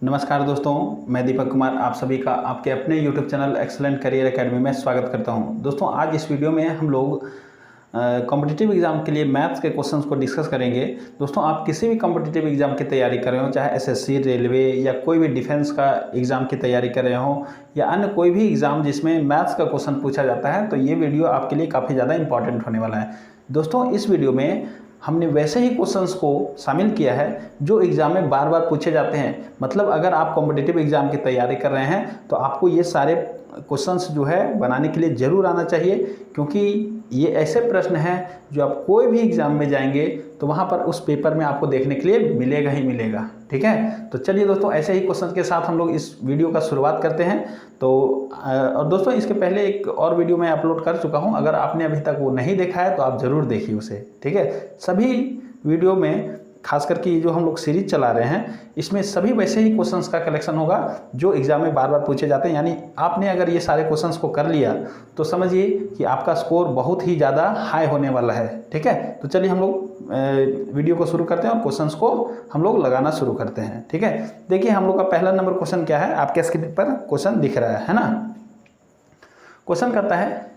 नमस्कार दोस्तों, मैं दीपक कुमार आप सभी का आपके अपने YouTube channel excellent career academy में स्वागत करता हूं। दोस्तों आज इस वीडियो में हम लोग कॉम्पिटिटिव एग्ज़ाम के लिए मैथ्स के क्वेश्चंस को डिस्कस करेंगे। दोस्तों आप किसी भी कॉम्पिटिटिव एग्ज़ाम की तैयारी कर रहे हो, चाहे एसएससी, रेलवे या कोई भी डिफेंस का एग्ज़ाम की तैयारी कर रहे हो या अन्य कोई भी एग्ज़ाम जिसमें मैथ्स का क्वेश्चन पूछा जाता है, तो ये वीडियो आपके लिए काफ़ी ज़्यादा इंपॉर्टेंट होने वाला है। दोस्तों इस वीडियो में हमने वैसे ही क्वेश्चंस को शामिल किया है जो एग्ज़ाम में बार बार पूछे जाते हैं। मतलब अगर आप कॉम्पिटिटिव एग्ज़ाम की तैयारी कर रहे हैं तो आपको ये सारे क्वेश्चंस जो है बनाने के लिए ज़रूर आना चाहिए, क्योंकि ये ऐसे प्रश्न हैं जो आप कोई भी एग्ज़ाम में जाएंगे तो वहाँ पर उस पेपर में आपको देखने के लिए मिलेगा ही मिलेगा। ठीक है, तो चलिए दोस्तों ऐसे ही क्वेश्चन के साथ हम लोग इस वीडियो का शुरुआत करते हैं। तो और दोस्तों इसके पहले एक और वीडियो मैं अपलोड कर चुका हूँ, अगर आपने अभी तक वो नहीं देखा है तो आप ज़रूर देखिए उसे। ठीक है, सभी वीडियो में खास करके जो हम लोग सीरीज चला रहे हैं इसमें सभी वैसे ही क्वेश्चंस का कलेक्शन होगा जो एग्जाम में बार बार पूछे जाते हैं। यानी आपने अगर ये सारे क्वेश्चंस को कर लिया तो समझिए कि आपका स्कोर बहुत ही ज़्यादा हाई होने वाला है। ठीक है, तो चलिए हम लोग वीडियो को शुरू करते हैं और क्वेश्चंस को हम लोग लगाना शुरू करते हैं। ठीक है, देखिए हम लोग का पहला नंबर क्वेश्चन क्या है, आपके स्क्रीन पर क्वेश्चन दिख रहा है ना। क्वेश्चन कहता है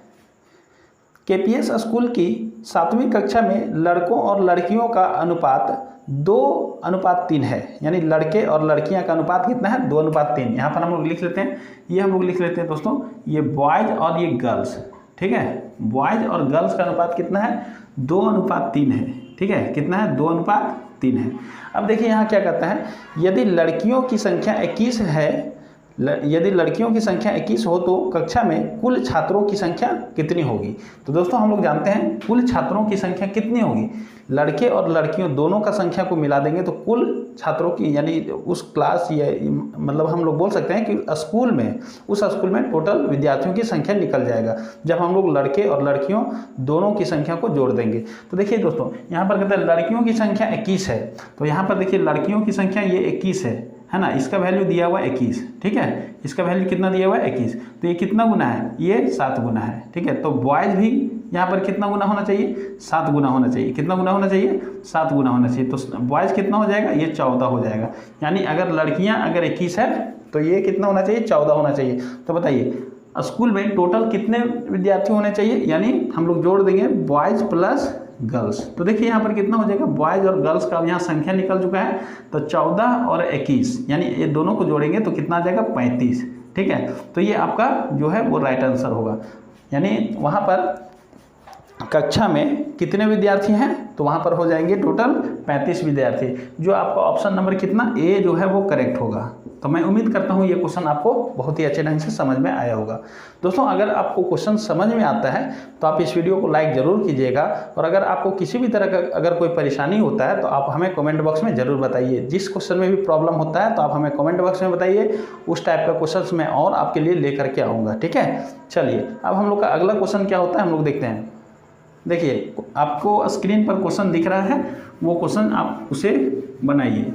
केपीएस स्कूल की 7वीं कक्षा में लड़कों और लड़कियों का अनुपात 2:3 है। यानी लड़के और लड़कियां का अनुपात कितना है, 2:3। यहाँ पर हम लोग लिख लेते हैं, ये हम लोग लिख लेते हैं दोस्तों, ये बॉयज़ और ये गर्ल्स। ठीक है, बॉयज़ और गर्ल्स का अनुपात कितना है, 2:3 है। ठीक है, कितना है, 2:3 है। अब देखिए यहाँ क्या कहता है, यदि लड़कियों की संख्या 21 है, यदि लड़कियों की संख्या 21 हो तो कक्षा में कुल छात्रों की संख्या कितनी होगी। तो दोस्तों हम लोग जानते हैं कुल छात्रों की संख्या कितनी होगी, लड़के और लड़कियों दोनों का संख्या को मिला देंगे तो कुल छात्रों की यानी उस क्लास या मतलब हम लोग बोल सकते हैं कि स्कूल में, उस स्कूल में टोटल विद्यार्थियों की संख्या निकल जाएगा जब हम लोग लड़के और लड़कियों दोनों की संख्या को जोड़ देंगे। तो देखिए दोस्तों यहाँ पर कहते हैं लड़कियों की संख्या 21 है, तो यहाँ पर देखिए लड़कियों की संख्या ये 21 है ना, इसका वैल्यू दिया हुआ 21। ठीक है, इसका वैल्यू कितना दिया हुआ है, 21। तो ये कितना गुना है, ये 7 गुना है। ठीक है, तो बॉयज़ भी यहाँ पर कितना गुना होना चाहिए, 7 गुना होना चाहिए। कितना गुना होना चाहिए, 7 गुना होना चाहिए। तो बॉयज़ कितना हो जाएगा, ये 14 हो जाएगा। यानी अगर लड़कियाँ अगर 21 है तो ये कितना होना चाहिए, 14 होना चाहिए। तो बताइए स्कूल में टोटल कितने विद्यार्थी होने चाहिए, यानी हम लोग जोड़ देंगे बॉयज़ प्लस गर्ल्स। तो देखिए यहाँ पर कितना हो जाएगा, बॉयज़ और गर्ल्स का यहाँ संख्या निकल चुका है, तो 14 और 21 यानी ये दोनों को जोड़ेंगे तो कितना आ जाएगा, 35। ठीक है, तो ये आपका जो है वो राइट आंसर होगा। यानी वहाँ पर कक्षा में कितने विद्यार्थी हैं, तो वहाँ पर हो जाएंगे टोटल 35 विद्यार्थी, जो आपका ऑप्शन नंबर कितना ए जो है वो करेक्ट होगा। तो मैं उम्मीद करता हूँ ये क्वेश्चन आपको बहुत ही अच्छे ढंग से समझ में आया होगा। दोस्तों अगर आपको क्वेश्चन समझ में आता है तो आप इस वीडियो को लाइक ज़रूर कीजिएगा, और अगर आपको किसी भी तरह का अगर कोई परेशानी होता है तो आप हमें कमेंट बॉक्स में ज़रूर बताइए। जिस क्वेश्चन में भी प्रॉब्लम होता है तो आप हमें कमेंट बॉक्स में बताइए, उस टाइप का क्वेश्चन मैं और आपके लिए लेकर के आऊँगा। ठीक है, चलिए अब हम लोग का अगला क्वेश्चन क्या होता है हम लोग देखते हैं। देखिए आपको स्क्रीन पर क्वेश्चन दिख रहा है, वो क्वेश्चन आप उसे बनाइए।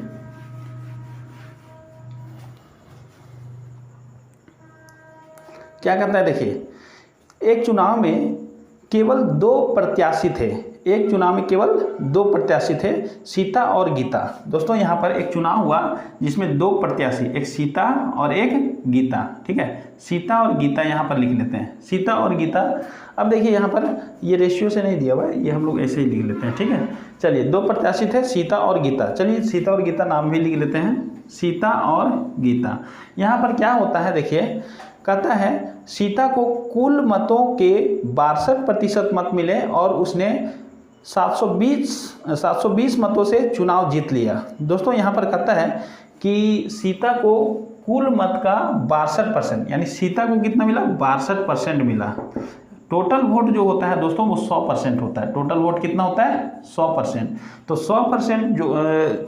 क्या कहता है, देखिए एक चुनाव में केवल 2 प्रत्याशी थे, एक चुनाव में केवल 2 प्रत्याशी थे, सीता और गीता। दोस्तों यहाँ पर एक चुनाव हुआ जिसमें 2 प्रत्याशी, एक सीता और एक गीता। ठीक है, सीता और गीता यहाँ पर लिख लेते हैं, सीता और गीता। अब देखिए यहाँ पर ये रेशियो से नहीं दिया हुआ है, ये हम लोग ऐसे ही लिख लेते हैं। ठीक है, चलिए 2 प्रत्याशी थे सीता और गीता, चलिए सीता और गीता नाम भी लिख लेते हैं, सीता और गीता। यहाँ पर क्या होता है, देखिए कहता है सीता को कुल मतों के 62% मत मिले और उसने 720 मतों से चुनाव जीत लिया। दोस्तों यहाँ पर कहता है कि सीता को कुल मत का 62%, यानी सीता को कितना मिला, 62% मिला। टोटल वोट जो होता है दोस्तों वो 100% होता है। टोटल वोट कितना होता है, 100%। तो 100% जो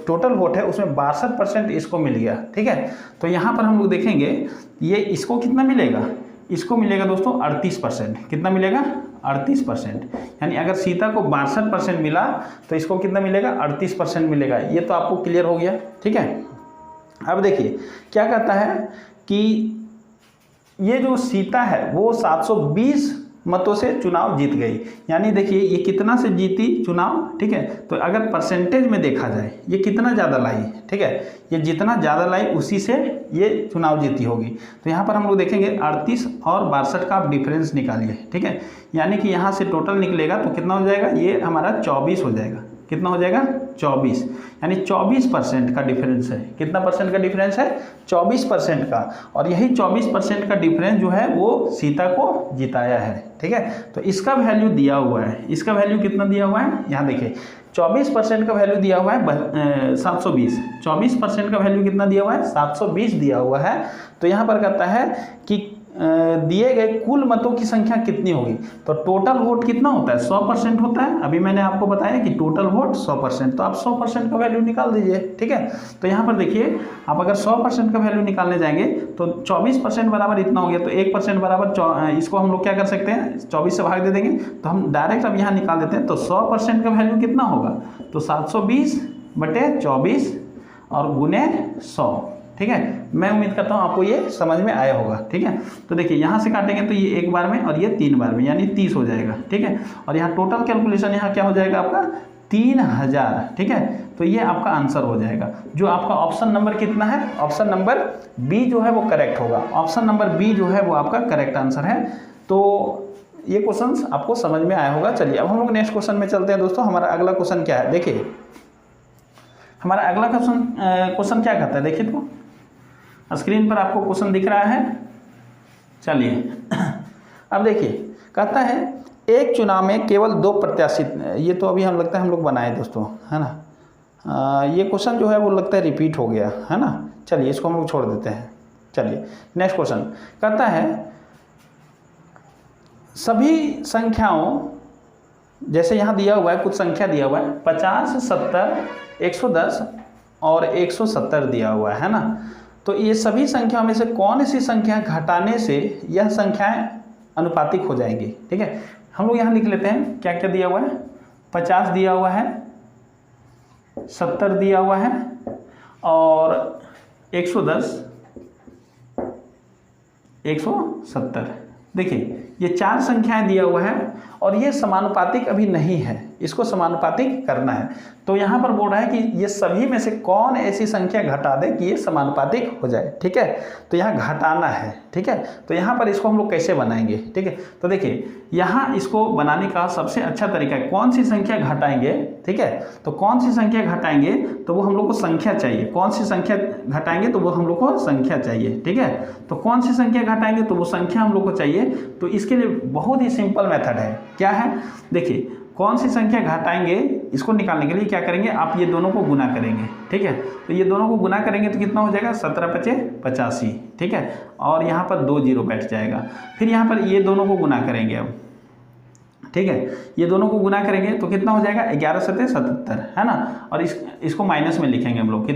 टोटल वोट है उसमें 62% इसको मिल गया। ठीक है, तो यहाँ पर हम लोग देखेंगे ये इसको कितना मिलेगा, इसको मिलेगा दोस्तों 38%। कितना मिलेगा, 38%। यानी अगर सीता को 62% मिला तो इसको कितना मिलेगा, 38% मिलेगा। ये तो आपको क्लियर हो गया। ठीक है, अब देखिए क्या कहता है कि ये जो सीता है वो 720 मतों से चुनाव जीत गई। यानी देखिए ये कितना से जीती चुनाव, ठीक है। तो अगर परसेंटेज में देखा जाए ये कितना ज़्यादा लाई, ठीक है, ये जितना ज़्यादा लाई उसी से ये चुनाव जीती होगी। तो यहाँ पर हम लोग देखेंगे 38 और 62 का आप डिफरेंस निकालिए, ठीक है। यानी कि यहाँ से टोटल निकलेगा तो कितना हो जाएगा, ये हमारा 24 हो जाएगा। कितना हो जाएगा, 24, यानी 24% का डिफरेंस है। कितना परसेंट का डिफरेंस है, 24% का। और यही 24% का डिफरेंस जो है वो सीता को जिताया है, ठीक है। तो इसका वैल्यू दिया हुआ है, इसका वैल्यू कितना दिया हुआ है, यहाँ देखिए 24% का वैल्यू दिया हुआ है 720। 24% का वैल्यू कितना दिया हुआ है, 720 दिया हुआ है। तो यहाँ पर कहता है कि दिए गए कुल मतों की संख्या कितनी होगी। तो टोटल वोट कितना होता है, 100% होता है। अभी मैंने आपको बताया कि टोटल वोट 100%, तो आप 100% का वैल्यू निकाल दीजिए, ठीक है। तो यहाँ पर देखिए आप अगर 100% का वैल्यू निकालने जाएंगे तो 24% बराबर इतना हो गया, तो 1% बराबर इसको हम लोग क्या कर सकते हैं, 24 से भाग दे देंगे। तो हम डायरेक्ट अब यहाँ निकाल देते हैं। तो 100% का वैल्यू कितना होगा, तो 720/24 और गुने 100, ठीक है। मैं उम्मीद करता हूँ आपको ये समझ में आया होगा, ठीक है। तो देखिए यहाँ से काटेंगे तो ये 1 बार में और ये 3 बार में, यानी 30 हो जाएगा, ठीक है। और यहाँ टोटल कैलकुलेशन यहाँ क्या हो जाएगा आपका 3000, ठीक है। तो ये आपका आंसर हो जाएगा। जो आपका ऑप्शन नंबर कितना है, ऑप्शन नंबर बी जो है वो करेक्ट होगा। ऑप्शन नंबर बी जो है वो आपका करेक्ट आंसर है। तो ये क्वेश्चन आपको समझ में आया होगा। चलिए अब हम लोग नेक्स्ट क्वेश्चन में चलते हैं दोस्तों। हमारा अगला क्वेश्चन क्या है, देखिए हमारा अगला क्वेश्चन क्या कहता है, देखिए तो स्क्रीन पर आपको क्वेश्चन दिख रहा है। चलिए अब देखिए कहता है एक चुनाव में केवल 2 प्रत्याशी, ये तो अभी हम लगता है हम लोग बनाए दोस्तों, है ना। ये क्वेश्चन जो है वो लगता है रिपीट हो गया, है ना। चलिए इसको हम लोग छोड़ देते हैं। चलिए नेक्स्ट क्वेश्चन कहता है सभी संख्याओं, जैसे यहाँ दिया हुआ है कुछ संख्या दिया हुआ है 50, 70, 110 और 170 दिया हुआ है ना। तो ये सभी संख्याओं में से कौन सी संख्या घटाने से यह संख्याएं अनुपातिक हो जाएंगी, ठीक है। हम लोग यहाँ लिख लेते हैं क्या क्या दिया हुआ है, 50 दिया हुआ है, 70 दिया हुआ है और 110, 170। देखिए ये 4 संख्याएं दिया हुआ है और ये समानुपातिक अभी नहीं है, इसको समानुपातिक करना है। तो यहाँ पर बोल रहा है कि ये सभी में से कौन ऐसी संख्या घटा दे कि ये समानुपातिक हो जाए, ठीक है। तो यहाँ घटाना है, ठीक है। तो यहाँ पर इसको हम लोग कैसे बनाएंगे, ठीक है। तो देखिए यहाँ इसको बनाने का सबसे अच्छा तरीका है, कौन सी संख्या घटाएंगे, ठीक है। तो कौन सी संख्या घटाएंगे तो वो हम लोग को संख्या चाहिए, कौन सी संख्या घटाएंगे तो वो हम लोग को संख्या चाहिए, ठीक है। तो कौन सी संख्या घटाएंगे तो वो संख्या हम लोग को चाहिए। तो इसके लिए बहुत ही सिंपल मेथड है, क्या है, देखिए कौन सी संख्या घटाएंगे इसको निकालने के लिए क्या करेंगे, आप ये दोनों को गुना करेंगे, ठीक है। तो ये दोनों को गुना करेंगे तो कितना हो जाएगा 17×5 = 85, ठीक है। और यहाँ पर 2 जीरो बैठ जाएगा। फिर यहाँ पर ये दोनों को गुना करेंगे अब, ठीक है। ये दोनों को गुना करेंगे तो कितना हो जाएगा 11×7 = 77, है ना। और इसको माइनस में लिखेंगे हम लोग,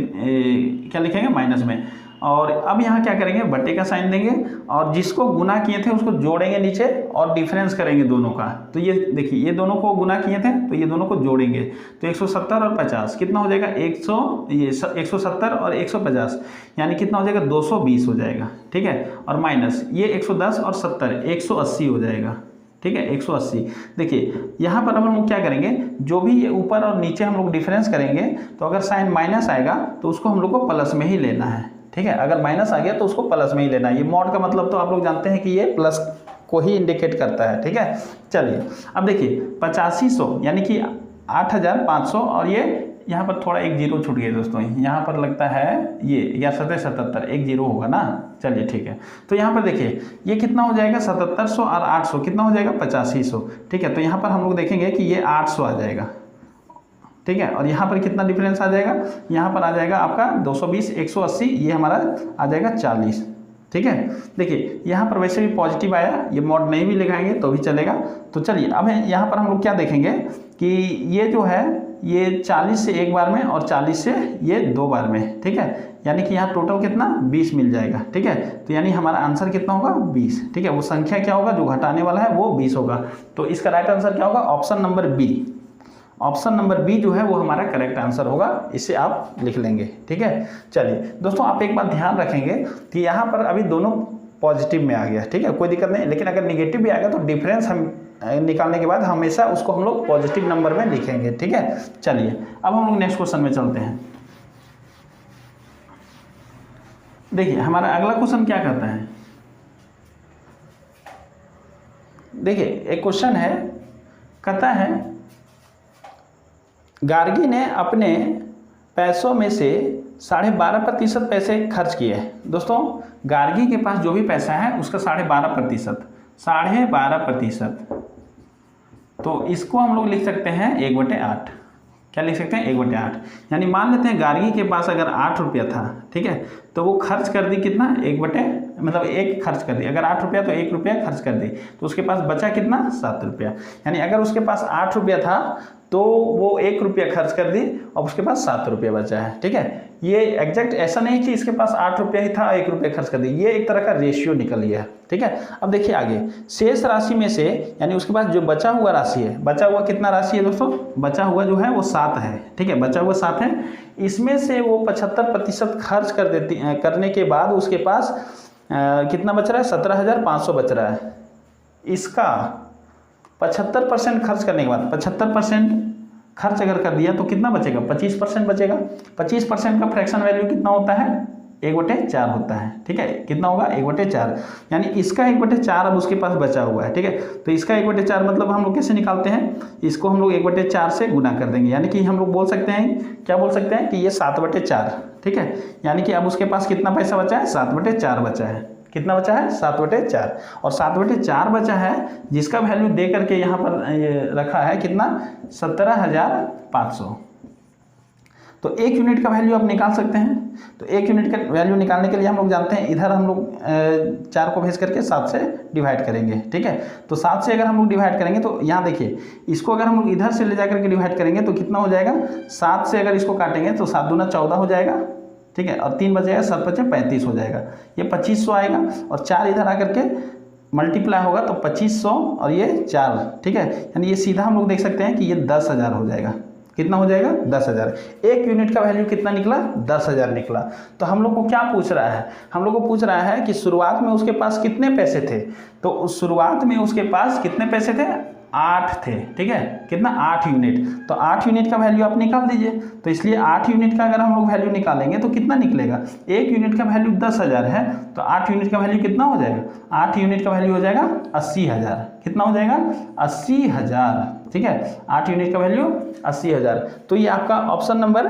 क्या लिखेंगे माइनस में। और अब यहाँ क्या करेंगे, बट्टे का साइन देंगे और जिसको गुना किए थे उसको जोड़ेंगे नीचे और डिफरेंस करेंगे दोनों का। तो ये देखिए ये दोनों को गुना किए थे तो ये दोनों को जोड़ेंगे तो 170 और 50 कितना हो जाएगा 170 और 150, यानी कितना हो जाएगा 220 हो जाएगा, ठीक है। और माइनस ये 110 और 70 180 हो जाएगा, ठीक है, 180। देखिए यहाँ पर हम लोग क्या करेंगे, जो भी ये ऊपर और नीचे हम लोग डिफरेंस करेंगे तो अगर साइन माइनस आएगा तो उसको हम लोग को प्लस में ही लेना है, ठीक है। अगर माइनस आ गया तो उसको प्लस में ही लेना है। ये मॉड का मतलब तो आप लोग जानते हैं कि ये प्लस को ही इंडिकेट करता है, ठीक है। चलिए अब देखिए 8500 यानी कि 8500 और ये यहाँ पर थोड़ा 1 जीरो छूट गया दोस्तों, यहाँ पर लगता है ये 77 1 जीरो होगा ना। चलिए ठीक है। तो यहाँ पर देखिए ये कितना हो जाएगा 7700 और 800 कितना हो जाएगा 8500, ठीक है। तो यहाँ पर हम लोग देखेंगे कि ये 800 आ जाएगा, ठीक है। और यहाँ पर कितना डिफरेंस आ जाएगा, यहाँ पर आ जाएगा आपका 220 180, ये हमारा आ जाएगा 40, ठीक है। देखिए यहाँ पर वैसे भी पॉजिटिव आया, ये मॉड नहीं भी लगाएंगे तो भी चलेगा। तो चलिए अब यहाँ पर हम लोग क्या देखेंगे कि ये जो है ये 40 से 1 बार में और 40 से ये 2 बार में, ठीक है। यानी कि यहाँ टोटल कितना 20 मिल जाएगा, ठीक है। तो यानी हमारा आंसर कितना होगा 20, ठीक है। वो संख्या क्या होगा जो घटाने वाला है वो 20 होगा। तो इसका राइट आंसर क्या होगा, option number B. Option number B जो है वो हमारा करेक्ट आंसर होगा, इसे आप लिख लेंगे, ठीक है। चलिए दोस्तों आप एक बात ध्यान रखेंगे कि यहाँ पर अभी दोनों पॉजिटिव में आ गया, ठीक है, कोई दिक्कत नहीं। लेकिन अगर निगेटिव भी आएगा तो डिफरेंस हम निकालने के बाद हमेशा उसको हम लोग पॉजिटिव नंबर में लिखेंगे, ठीक है। चलिए अब हम लोग नेक्स्ट क्वेश्चन में चलते हैं। देखिए हमारा अगला क्वेश्चन क्या कहता है, देखिए एक क्वेश्चन है, कहता है गार्गी ने अपने पैसों में से 12.5% पैसे खर्च किए। दोस्तों गार्गी के पास जो भी पैसा है उसका 12.5%, तो इसको हम लोग लिख सकते हैं 1/8। क्या लिख सकते हैं? 1/8। यानी मान लेते हैं गार्गी के पास अगर 8 रुपया था, ठीक है, तो वो खर्च कर दी कितना? 1 खर्च कर दी। अगर 8 रुपया तो 1 रुपया खर्च कर दी, तो उसके पास बचा कितना? 7 रुपया। यानी अगर उसके पास 8 रुपया था तो वो 1 रुपया खर्च कर दी और उसके पास 7 रुपया बचा है, ठीक है। ये एग्जैक्ट ऐसा नहीं कि इसके पास 8 रुपया ही था 1 रुपया खर्च कर दी, ये एक तरह का रेशियो निकल गया, ठीक है। अब देखिए आगे, शेष राशि में से यानी उसके पास जो बचा हुआ राशि है, बचा हुआ कितना राशि है दोस्तों? बचा हुआ जो है वो 7 है, ठीक है, बचा हुआ 7 है। इसमें से वो 75% खर्च करने के बाद उसके पास कितना बच रहा है? 17,500 बच रहा है। इसका 75% खर्च करने के बाद 75% खर्च अगर कर दिया तो कितना बचेगा? 25% बचेगा। 25% का फ्रैक्शन वैल्यू कितना होता है? 1/4 होता है, ठीक है। कितना होगा? 1/4। यानी इसका 1/4 अब उसके पास बचा हुआ है, ठीक है। तो इसका 1/4 मतलब हम लोग कैसे निकालते हैं? इसको हम लोग 1/4 से गुना कर देंगे, यानी कि हम लोग बोल सकते हैं, क्या बोल सकते हैं कि ये 7/4, ठीक है। यानी कि अब उसके पास कितना पैसा बचा है? 7/4 बचा है। कितना बचा है? 7/4। और 7/4 बचा है, जिसका वैल्यू दे करके यहाँ पर ये रखा है कितना? 17,500। तो 1 यूनिट का वैल्यू आप निकाल सकते हैं। तो 1 यूनिट का वैल्यू निकालने के लिए हम लोग जानते हैं, इधर हम लोग 4 को भेज करके 7 से डिवाइड करेंगे, ठीक है। तो 7 से अगर हम लोग डिवाइड करेंगे तो यहाँ देखिए, इसको अगर हम लोग इधर से ले जा करके डिवाइड करेंगे तो कितना हो जाएगा? 7 से अगर इसको काटेंगे तो 7 दूना 14 हो जाएगा, ठीक है। और 3 बचेगा, 7 बचे 35 हो जाएगा। ये 2500 आएगा और 4 इधर आकर के मल्टीप्लाई होगा तो 2500 और ये 4, ठीक है। यानी ये सीधा हम लोग देख सकते हैं कि ये 10,000 हो जाएगा। कितना हो जाएगा? 10,000। 1 यूनिट का वैल्यू कितना निकला? 10,000 निकला। तो हम लोग को क्या पूछ रहा है? हम लोग को पूछ रहा है कि शुरुआत में उसके पास कितने पैसे थे। तो उस शुरुआत में उसके पास कितने पैसे थे? 8 थे, ठीक है। कितना? 8 यूनिट। तो 8 यूनिट का वैल्यू आप निकाल दीजिए। तो इसलिए 8 यूनिट का अगर हम लोग वैल्यू निकालेंगे तो कितना निकलेगा? 1 यूनिट का वैल्यू 10,000 है, तो 8 यूनिट का वैल्यू कितना हो जाएगा? 8 यूनिट का वैल्यू हो जाएगा 80,000। कितना हो जाएगा? 80,000, ठीक है। 8 यूनिट का वैल्यू 80,000। तो ये आपका ऑप्शन नंबर,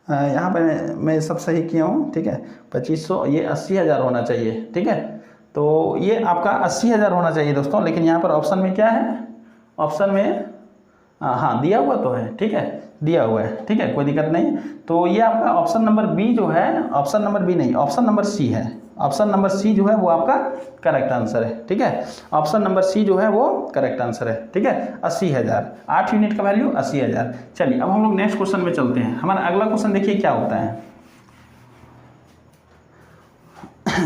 यहाँ पर मैं सब सही किया हूँ, ठीक है। 2500, ये 80,000 होना चाहिए, ठीक है। तो ये आपका 80,000 होना चाहिए दोस्तों। लेकिन यहाँ पर ऑप्शन में क्या है? ऑप्शन में हाँ दिया हुआ तो है, ठीक है, दिया हुआ है, ठीक है, कोई दिक्कत नहीं। तो ये आपका ऑप्शन नंबर बी जो है, ऑप्शन नंबर बी नहीं, ऑप्शन नंबर सी है। ऑप्शन नंबर सी जो है वो आपका करेक्ट आंसर है, ठीक है। ऑप्शन नंबर सी जो है वो करेक्ट आंसर है, ठीक है। 80,000, 8 यूनिट का वैल्यू 80,000। चलिए अब हम लोग नेक्स्ट क्वेश्चन में चलते हैं। हमारा अगला क्वेश्चन देखिए क्या होता है।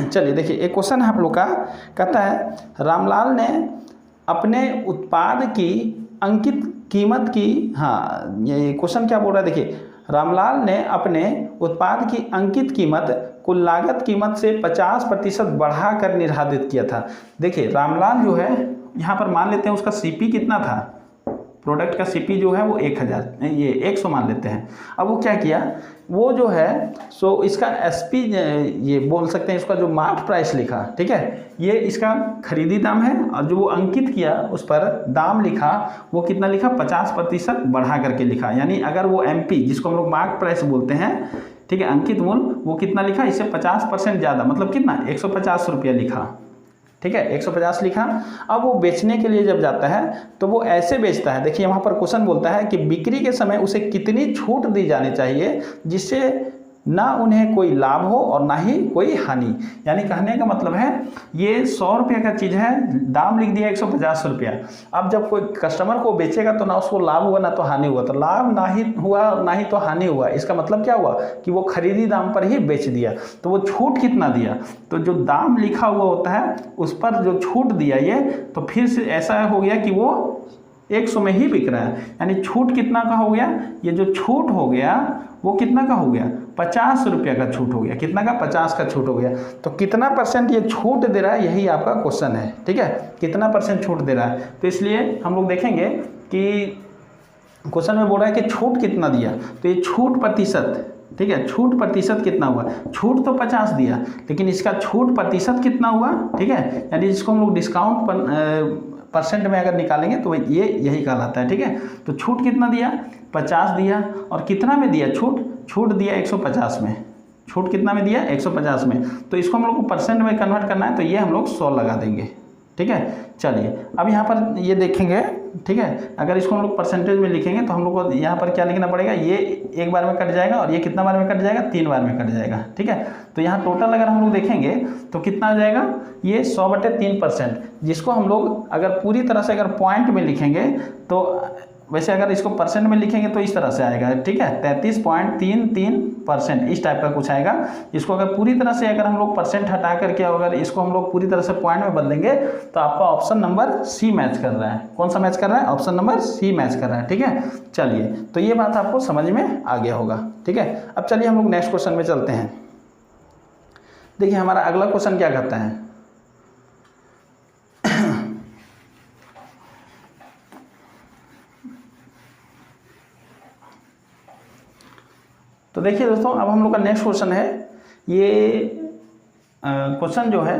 चलिए देखिए, एक क्वेश्चन है आप लोग का, कहता है रामलाल ने अपने उत्पाद की अंकित कीमत की, हाँ ये क्वेश्चन क्या बोल रहा है, देखिए रामलाल ने अपने उत्पाद की अंकित कीमत कुल लागत कीमत से 50% बढ़ाकर निर्धारित किया था। देखिए रामलाल जो है, यहाँ पर मान लेते हैं उसका सीपी कितना था, प्रोडक्ट का सीपी जो है वो 100 मान लेते हैं। अब वो क्या किया, वो जो है सो इसका एसपी, ये बोल सकते हैं इसका जो मार्क प्राइस लिखा, ठीक है, ये इसका खरीदी दाम है, और जो वो अंकित किया उस पर दाम लिखा वो कितना लिखा? 50% बढ़ा करके लिखा। यानी अगर वो एमपी, जिसको हम लोग मार्क प्राइस बोलते हैं, ठीक है, अंकित मूल्य, वो कितना लिखा? इससे 50% ज़्यादा, मतलब कितना? 150 रुपया लिखा, ठीक है, 150 लिखा। अब वो बेचने के लिए जब जाता है तो वो ऐसे बेचता है, देखिए वहाँ पर क्वेश्चन बोलता है कि बिक्री के समय उसे कितनी छूट दी जानी चाहिए जिससे ना उन्हें कोई लाभ हो और ना ही कोई हानि। यानी कहने का मतलब है ये 100 रुपये का चीज़ है, दाम लिख दिया 150 रुपया। अब जब कोई कस्टमर को बेचेगा तो ना उसको लाभ हुआ ना तो हानि हुआ, तो लाभ ना ही हुआ ना ही तो हानि हुआ। इसका मतलब क्या हुआ कि वो खरीदी दाम पर ही बेच दिया। तो वो छूट कितना दिया? तो जो दाम लिखा हुआ होता है उस पर जो छूट दिया ये, तो फिर से ऐसा हो गया कि वो 100 में ही बिक रहा है। यानी छूट कितना का हो गया? ये जो छूट हो गया वो कितना का हो गया? 50 रुपये का छूट हो गया। कितना का? 50 का छूट हो गया। तो कितना % ये छूट दे रहा है, यही आपका क्वेश्चन है। ठीक है, कितना % छूट दे रहा है। तो इसलिए हम लोग देखेंगे कि क्वेश्चन में बोल रहा है कि छूट कितना दिया, तो ये छूट प्रतिशत, ठीक है, छूट प्रतिशत कितना हुआ। छूट तो 50 दिया, लेकिन इसका छूट प्रतिशत कितना हुआ। ठीक है, यानी जिसको हम लोग डिस्काउंट % में अगर निकालेंगे तो ये यही कहलाता है। ठीक है, तो छूट कितना दिया? 50 दिया। और कितना में दिया छूट दिया 150 में। छूट कितना में दिया? 150 में। तो इसको हम लोग को % में कन्वर्ट करना है, तो ये हम लोग 100 लगा देंगे। ठीक है, चलिए अब यहाँ पर ये देखेंगे। ठीक है, अगर इसको हम लोग % में लिखेंगे तो हम लोग को यहाँ पर क्या लिखना पड़ेगा? ये एक बार में कट जाएगा और ये कितना बार में कट जाएगा? 3 बार में कट जाएगा। ठीक है, तो यहाँ टोटल अगर हम लोग देखेंगे तो कितना आ जाएगा? ये 100/3%, जिसको हम लोग अगर पूरी तरह से अगर पॉइंट में लिखेंगे तो वैसे अगर इसको % में लिखेंगे तो इस तरह से आएगा। ठीक है, 33.33% इस टाइप का कुछ आएगा। इसको अगर पूरी तरह से अगर हम लोग % हटा करके अगर इसको हम लोग पूरी तरह से पॉइंट में बदलेंगे तो आपका ऑप्शन नंबर सी मैच कर रहा है। कौन सा मैच कर रहा है? ऑप्शन नंबर सी मैच कर रहा है। ठीक है, चलिए तो ये बात आपको समझ में आ गया होगा। ठीक है, अब चलिए हम लोग नेक्स्ट क्वेश्चन में चलते हैं। देखिए हमारा अगला क्वेश्चन क्या कहता है। तो देखिए दोस्तों, अब हम लोग का नेक्स्ट क्वेश्चन है। ये क्वेश्चन जो है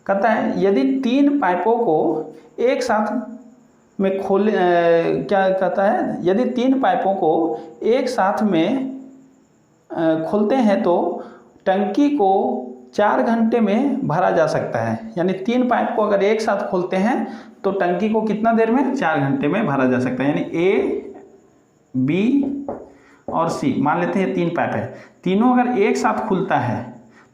कहता है यदि 3 पाइपों को एक साथ में क्या कहता है, यदि 3 पाइपों को एक साथ में खोलते हैं तो टंकी को 4 घंटे में भरा जा सकता है। यानी 3 पाइप को अगर एक साथ खोलते हैं तो टंकी को कितना देर में? 4 घंटे में भरा जा सकता है। यानी ए, बी और सी, मान लेते हैं 3 पाइप है, तीनों अगर एक साथ खुलता है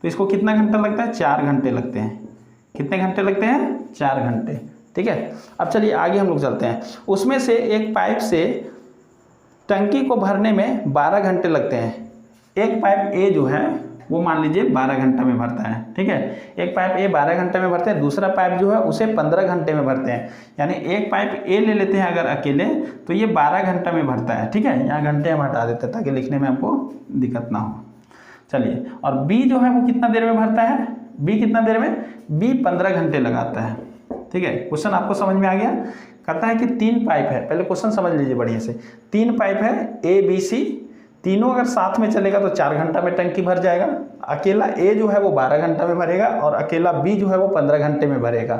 तो इसको कितना घंटा लगता है? 4 घंटे लगते हैं। कितने घंटे लगते हैं? 4 घंटे। ठीक है, अब चलिए आगे हम लोग चलते हैं। उसमें से एक पाइप से टंकी को भरने में 12 घंटे लगते हैं। एक पाइप ए जो है वो मान लीजिए 12 घंटा में भरता है। ठीक है, एक पाइप ए 12 घंटे में भरते हैं, दूसरा पाइप जो है उसे 15 घंटे में भरते हैं। यानी एक पाइप ए ले लेते हैं अगर अकेले तो ये 12 घंटा में भरता है। ठीक है, यहाँ घंटे हम हटा देते हैं ताकि लिखने में हमको दिक्कत ना हो। चलिए, और बी जो है वो कितना देर में भरता है? बी कितना देर में? बी 15 घंटे लगाता है। ठीक है, क्वेश्चन आपको समझ में आ गया। कहता है कि 3 पाइप है, पहले क्वेश्चन समझ लीजिए बढ़िया से। 3 पाइप है ए, बी, सी, तीनों अगर साथ में चलेगा तो 4 घंटा में टंकी भर जाएगा। अकेला ए जो है वो 12 घंटा में भरेगा और अकेला बी जो है वो 15 घंटे में भरेगा।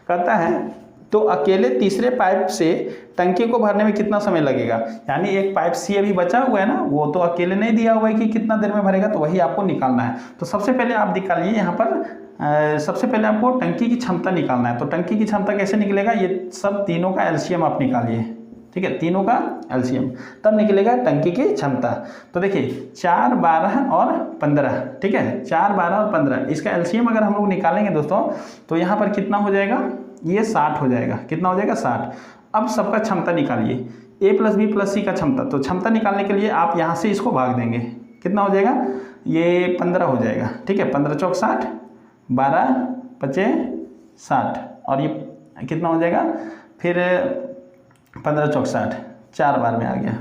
कहता है तो अकेले तीसरे पाइप से टंकी को भरने में कितना समय लगेगा। यानी एक पाइप सी अभी बचा हुआ है ना, वो तो अकेले नहीं दिया हुआ है कि कितना देर में भरेगा, तो वही आपको निकालना है। तो सबसे पहले आप निकालिए यहाँ पर सबसे पहले आपको टंकी की क्षमता निकालना है। तो टंकी की क्षमता कैसे निकलेगा? ये सब तीनों का एलसीएम आप निकालिए। ठीक है, तीनों का एलसीएम, तब निकलेगा टंकी की क्षमता। तो देखिए 4, 12 और 15। ठीक है, 4, 12 और 15, इसका एलसीएम अगर हम लोग निकालेंगे दोस्तों तो यहाँ पर कितना हो जाएगा? ये 60 हो जाएगा। कितना हो जाएगा? 60। अब सबका क्षमता निकालिए, ए प्लस बी प्लस सी का क्षमता। तो क्षमता निकालने के लिए आप यहाँ से इसको भाग देंगे। कितना हो जाएगा? ये 15 हो जाएगा। ठीक है, 15 चौक 60, 12 पचे 60 और ये कितना हो जाएगा? फिर 15 चौक 60, 4 बार में आ गया।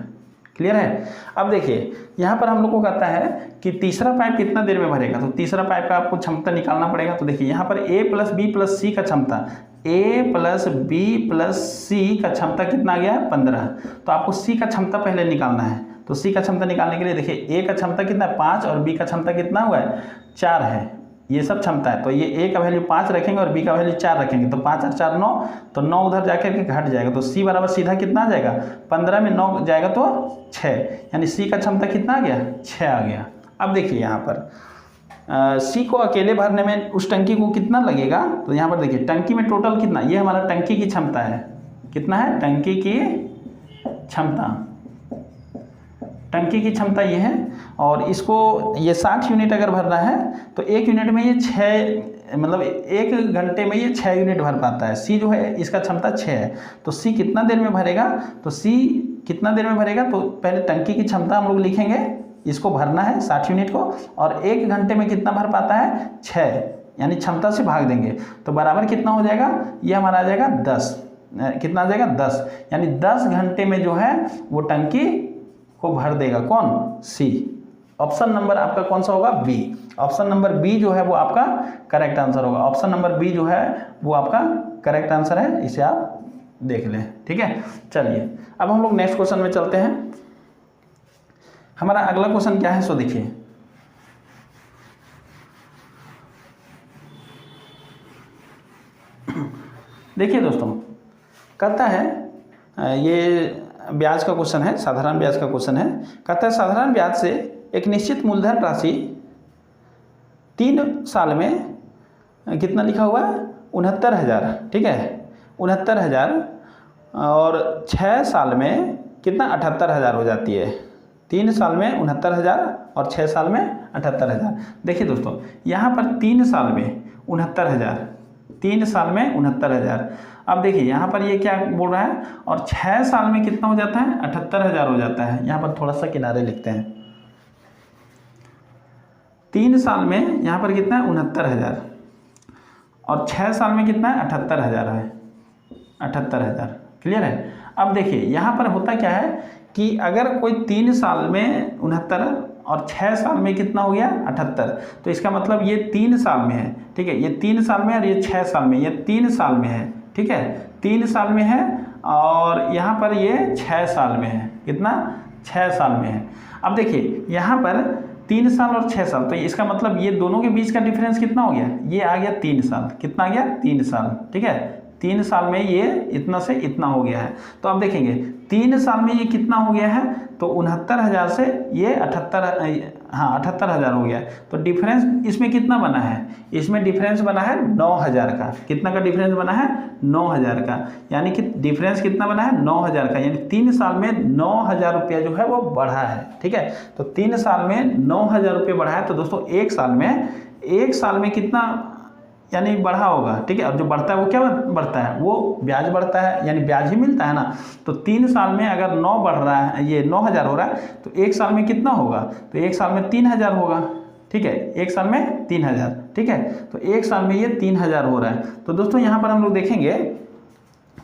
क्लियर है? अब देखिए यहाँ पर हम लोग को कहता है कि तीसरा पाइप कितना देर में भरेगा। तो तीसरा पाइप का आपको क्षमता निकालना पड़ेगा। तो देखिए यहाँ पर ए प्लस बी प्लस सी का क्षमता, ए प्लस बी प्लस सी का क्षमता कितना आ गया? 15। तो आपको सी का क्षमता पहले निकालना है। तो सी का क्षमता निकालने के लिए देखिए ए का क्षमता कितना है? 5 और बी का क्षमता कितना हुआ है? 4 है। ये सब क्षमता है, तो ये ए का वैल्यू 5 रखेंगे और बी का वैल्यू 4 रखेंगे। तो 5 और 4 9, तो 9 उधर जाकर के घट जाएगा। तो सी बराबर सीधा कितना आ जाएगा? 15 में 9 जाएगा तो 6, यानी सी का क्षमता कितना आ गया? 6 आ गया। अब देखिए यहाँ पर सी को अकेले भरने में उस टंकी को कितना लगेगा। तो यहाँ पर देखिए टंकी में टोटल कितना, ये हमारा टंकी की क्षमता है। कितना है? टंकी की क्षमता, टंकी की क्षमता ये है। और इसको ये 60 यूनिट अगर भरना है तो 1 यूनिट में ये 6, मतलब 1 घंटे में ये 6 यूनिट भर पाता है। सी जो है इसका क्षमता 6 है। तो सी कितना देर में भरेगा? तो सी कितना देर में भरेगा? तो पहले टंकी की क्षमता हम लोग लिखेंगे, इसको भरना है 60 यूनिट को, और 1 घंटे में कितना भर पाता है? 6, यानी क्षमता से भाग देंगे तो बराबर कितना हो जाएगा? ये हमारा आ जाएगा 10। कितना आ जाएगा? 10, यानी 10 घंटे में जो है वो टंकी को भर देगा। कौन? सी। ऑप्शन नंबर आपका कौन सा होगा? बी। ऑप्शन नंबर बी जो है वो आपका करेक्ट आंसर होगा। ऑप्शन नंबर बी जो है वो आपका करेक्ट आंसर है, इसे आप देख लें। ठीक है, चलिए अब हम लोग नेक्स्ट क्वेश्चन में चलते हैं। हमारा अगला क्वेश्चन क्या है सो देखिए, देखिए दोस्तों, कहता है ये ब्याज का क्वेश्चन है, साधारण ब्याज का क्वेश्चन है। कहता है साधारण ब्याज से एक निश्चित मूलधन राशि 3 साल में कितना लिखा हुआ है? 69,000। ठीक है, 69,000 और 6 साल में कितना? 78,000 हो जाती है। 3 साल में 69,000 और 6 साल में 78,000। देखिए दोस्तों, यहाँ पर 3 साल में 69,000, 3 साल में 69,000। अब देखिए यहाँ पर ये क्या बोल रहा है, और 6 साल में कितना हो जाता है? 78,000 हो जाता है। यहाँ पर थोड़ा सा किनारे लिखते हैं। 3 साल में यहाँ पर कितना है? 69,000 और 6 साल में कितना है? 78,000 है। 78,000 क्लियर है। अब देखिए यहाँ पर होता क्या है कि अगर कोई 3 साल में 69 और 6 साल में कितना हो गया? 78, तो इसका मतलब ये 3 साल में है। ठीक है, ये 3 साल में और ये 6 साल में, ये 3 साल में है। ठीक है, 3 साल में है और यहाँ पर ये 6 साल में है। कितना? 6 साल में है। अब देखिए यहाँ पर 3 साल और 6 साल, तो इसका मतलब ये दोनों के बीच का डिफरेंस कितना हो गया? ये आ गया 3 साल। कितना आ गया? 3 साल। ठीक है, 3 साल में ये इतना से इतना हो गया है। तो आप देखेंगे 3 साल में ये कितना हो गया है? तो 69,000 से ये 78,000 हो गया। तो डिफरेंस इसमें कितना बना है? इसमें डिफरेंस बना है 9,000 का। कितना का डिफरेंस बना है? 9,000 का। यानी कि डिफरेंस कितना बना है? 9,000 का। यानी 3 साल में 9,000 रुपया जो है वो बढ़ा है। ठीक है, तो 3 साल में 9,000 रुपये बढ़ा है। तो दोस्तों एक साल में कितना यानी बढ़ा होगा? ठीक है, अब जो बढ़ता है वो क्या बढ़ता है? वो ब्याज बढ़ता है, यानी ब्याज ही मिलता है ना। तो 3 साल में अगर 9 बढ़ रहा है, ये 9,000 हो रहा है, तो 1 साल में कितना होगा? तो 1 साल में 3,000 होगा। ठीक है, 1 साल में 3,000। ठीक है, तो 1 साल में ये 3,000 हो रहा है। तो दोस्तों यहाँ पर हम लोग देखेंगे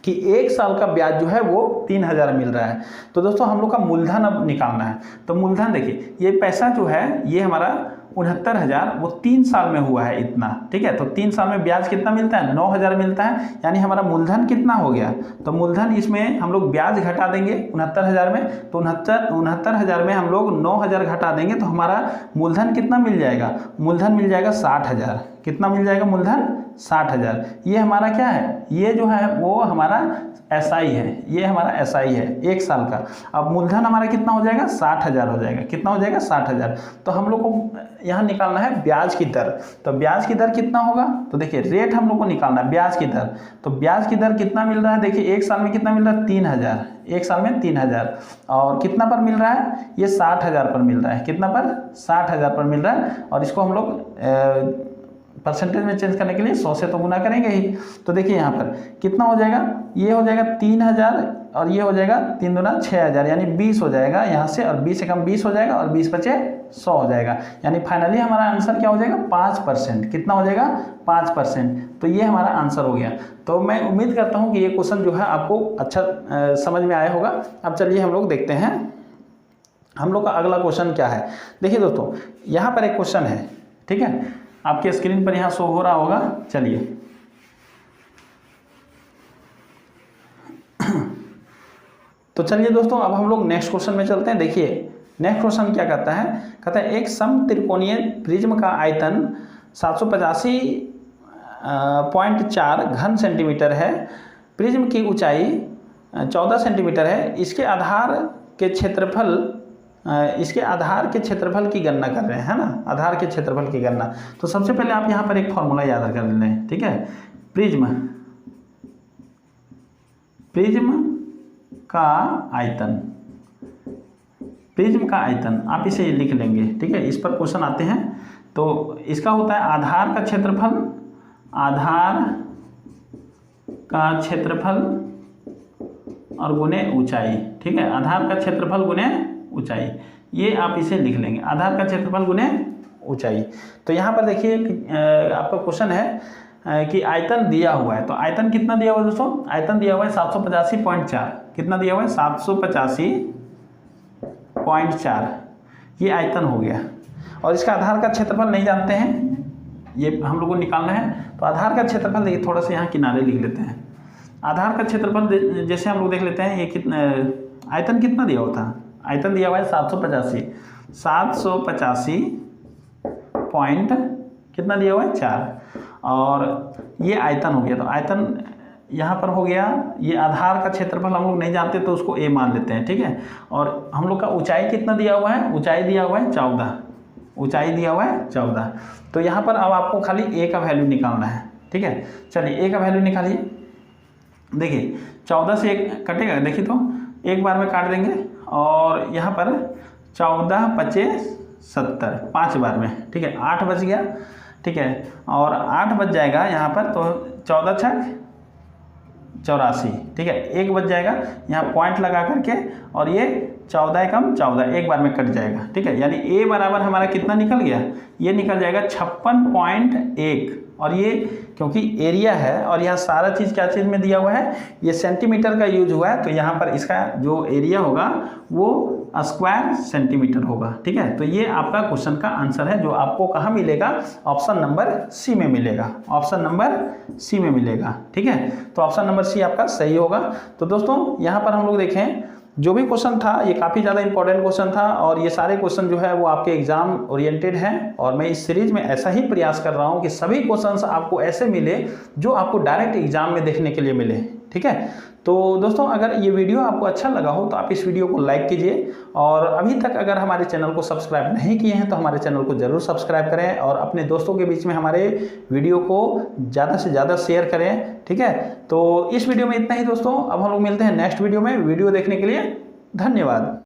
कि 1 साल का ब्याज जो है वो 3,000 मिल रहा है। तो दोस्तों हम लोग का मूलधन अब निकालना है। तो मूलधन देखिए, ये पैसा जो है ये हमारा 69,000 वो 3 साल में हुआ है इतना। ठीक है, तो 3 साल में ब्याज कितना मिलता है? 9,000 मिलता है। यानी हमारा मूलधन कितना हो गया? तो मूलधन इसमें हम लोग ब्याज घटा देंगे 69,000 में, तो 69,000 में हम लोग 9,000 घटा देंगे, तो हमारा मूलधन कितना मिल जाएगा? मूलधन मिल जाएगा 60,000। कितना मिल जाएगा मूलधन? 60,000। ये हमारा क्या है? ये जो है वो हमारा SI है। ये हमारा SI है 1 साल का। अब मूलधन हमारा कितना हो जाएगा? 60,000 हो जाएगा। कितना हो जाएगा? 60,000। तो हम लोग को यहाँ निकालना है ब्याज की दर। तो ब्याज की दर कितना होगा? तो देखिए रेट हम लोग को निकालना है, ब्याज की दर। तो ब्याज की दर कितना मिल रहा है? देखिए 1 साल में कितना मिल रहा है? 3,000। 1 साल में 3,000 और कितना पर मिल रहा है? ये 60,000 पर मिल रहा है। कितना पर? 60,000 पर मिल रहा है। और इसको हम लोग परसेंटेज में चेंज करने के लिए 100 से तो गुना करेंगे ही। तो देखिए यहाँ पर कितना हो जाएगा? ये हो जाएगा 3,000 और ये हो जाएगा 3 दूना 6,000, यानी 20 हो जाएगा यहाँ से, और 20 से कम 20 हो जाएगा और 20 बचे 100 हो जाएगा। यानी फाइनली हमारा आंसर क्या हो जाएगा? 5%। कितना हो जाएगा? 5%। तो ये हमारा आंसर हो गया। तो मैं उम्मीद करता हूँ कि ये क्वेश्चन जो है आपको अच्छा समझ में आया होगा। अब चलिए हम लोग देखते हैं हम लोग का अगला क्वेश्चन क्या है। देखिए दोस्तों यहाँ पर एक क्वेश्चन है। ठीक है, आपके स्क्रीन पर यहाँ शो हो रहा होगा। चलिए तो चलिए दोस्तों अब हम लोग नेक्स्ट क्वेश्चन में चलते हैं। देखिए नेक्स्ट क्वेश्चन क्या कहता है? कहता है एक समत्रिकोणीय प्रिज्म का आयतन 785.4 घन सेंटीमीटर है। प्रिज्म की ऊंचाई 14 सेंटीमीटर है। इसके आधार के क्षेत्रफल की गणना कर रहे हैं, है ना? आधार के क्षेत्रफल की गणना। तो सबसे पहले आप यहाँ पर एक फॉर्मूला याद कर लें। ठीक है, प्रिज्म का आयतन, प्रिज्म का आयतन आप इसे लिख लेंगे। ठीक है, इस पर क्वेश्चन आते हैं। तो इसका होता है आधार का क्षेत्रफल, आधार का क्षेत्रफल और गुने ऊंचाई। ठीक है, आधार का क्षेत्रफल गुने ऊंचाई, ये आप इसे लिख लेंगे, आधार का क्षेत्रफल गुने ऊंचाई। तो यहाँ पर देखिए आपका क्वेश्चन है कि आयतन दिया हुआ है। तो आयतन कितना दिया हुआ है दोस्तों? आयतन दिया हुआ है 785.4। कितना दिया हुआ है? 785.4। ये आयतन हो गया। और इसका आधार का क्षेत्रफल नहीं जानते हैं, ये हम लोग को निकालना है। तो आधार का क्षेत्रफल देखिए, थोड़ा सा यहाँ किनारे लिख लेते हैं। आधार का क्षेत्रफल जैसे हम लोग देख लेते हैं, ये कितना आयतन कितना दिया हुआ था, आयतन दिया हुआ है 785 पॉइंट कितना दिया हुआ है 4, और ये आयतन हो गया। तो आयतन यहाँ पर हो गया। ये आधार का क्षेत्रफल हम लोग नहीं जानते तो उसको a मान लेते हैं, ठीक है। और हम लोग का ऊंचाई कितना दिया हुआ है, ऊंचाई दिया हुआ है 14, ऊंचाई दिया हुआ है 14। तो यहाँ पर अब आपको खाली a का वैल्यू निकालना है, ठीक है। चलिए a का वैल्यू निकालिए। देखिए 14 से 1 कटेगा, देखिए तो एक बार में काट देंगे, और यहाँ पर 14 पचे 70, 5 बार में, ठीक है। 8 बच गया, ठीक है। और 8 बच जाएगा यहाँ पर, तो 14 छक 84, ठीक है। 1 बच जाएगा यहाँ पॉइंट लगा करके, और ये 14 कम 14 एक बार में कट जाएगा, ठीक है। यानी a बराबर हमारा कितना निकल गया, ये निकल जाएगा 56.1। और ये क्योंकि एरिया है और यहाँ सारा चीज़ क्या चीज़ में दिया हुआ है, ये सेंटीमीटर का यूज हुआ है, तो यहाँ पर इसका जो एरिया होगा वो स्क्वायर सेंटीमीटर होगा, ठीक है। तो ये आपका क्वेश्चन का आंसर है, जो आपको कहाँ मिलेगा, ऑप्शन नंबर सी में मिलेगा, ऑप्शन नंबर सी में मिलेगा, ठीक है। तो ऑप्शन नंबर सी आपका सही होगा। तो दोस्तों यहाँ पर हम लोग देखें, जो भी क्वेश्चन था ये काफ़ी ज़्यादा इंपॉर्टेंट क्वेश्चन था, और ये सारे क्वेश्चन जो है वो आपके एग्जाम ओरिएंटेड हैं, और मैं इस सीरीज में ऐसा ही प्रयास कर रहा हूँ कि सभी क्वेश्चंस आपको ऐसे मिले जो आपको डायरेक्ट एग्जाम में देखने के लिए मिले, ठीक है। तो दोस्तों अगर ये वीडियो आपको अच्छा लगा हो तो आप इस वीडियो को लाइक कीजिए, और अभी तक अगर हमारे चैनल को सब्सक्राइब नहीं किए हैं तो हमारे चैनल को ज़रूर सब्सक्राइब करें, और अपने दोस्तों के बीच में हमारे वीडियो को ज़्यादा से ज़्यादा शेयर करें, ठीक है। तो इस वीडियो में इतना ही दोस्तों, अब हम लोग मिलते हैं नेक्स्ट वीडियो में। वीडियो देखने के लिए धन्यवाद।